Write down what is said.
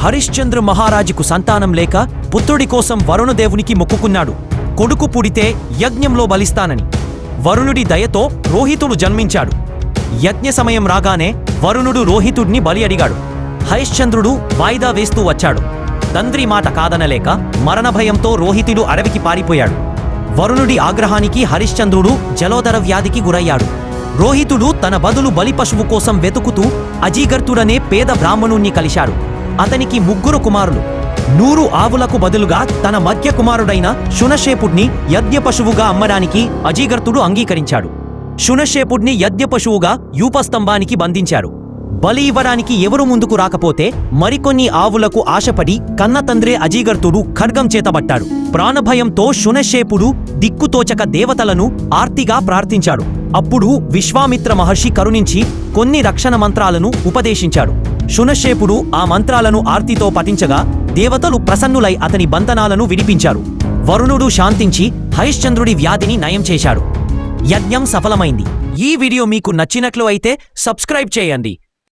హరిశ్చంద్ర మహారాజుకు సంతానం లేక పుత్రుడి కోసం వరుణదేవునికి మొక్కుకున్నాడు. కొడుకు పుడితే యజ్ఞంలో బలిస్తానని. వరుణుడి దయతో రోహితుడు జన్మించాడు. యజ్ఞ సమయం రాగానే వరుణుడు రోహితుడిని బలి అడిగాడు. హరిశ్చంద్రుడు వాయిదా వేస్తూ వచ్చాడు. తండ్రి మాట కాదనలేక మరణభయంతో రోహితుడు అడవికి పారిపోయాడు. వరుణుడి ఆగ్రహానికి హరిశ్చంద్రుడు జలోదర వ్యాధికి గురయ్యాడు. రోహితుడు తన బదులు బలి పశువు కోసం వెతుకుతూ అజీగర్తుడనే పేద బ్రాహ్మణుణ్ణి కలిశాడు. అతనికి 3 కుమారులు. 100 ఆవులకు బదులుగా తన మధ్య కుమారుడైన శునశేపుడిని యజ్ఞ పశువుగా అమ్మడానికి అజీగర్తుడు అంగీకరించాడు. శునశేపుడిని యజ్ఞ పశువుగా యూపస్తంభానికి బంధించారు. బలి ఇవ్వడానికి ఎవరు ముందుకు రాకపోతే మరికొన్ని ఆవులకు ఆశపడి కన్నతండ్రే అజీగర్తుడు ఖడ్గం చేతబట్టాడు. ప్రాణభయంతో శునశేపుడు దిక్కుతోచక దేవతలను ఆర్తిగా ప్రార్థించాడు. అప్పుడు విశ్వామిత్ర మహర్షి కరుణించి కొన్ని రక్షణ మంత్రాలను ఉపదేశించాడు. శునశేపుడు ఆ మంత్రాలను ఆర్తితో పఠించగా దేవతలు ప్రసన్నులై అతని బంధనాలను విడిపించారు. వరుణుడు శాంతించి హరిశ్చంద్రుడి వ్యాధిని నయం చేశాడు. యజ్ఞం సఫలమైంది. ఈ వీడియో మీకు నచ్చినట్లు అయితే సబ్స్క్రైబ్ చేయండి.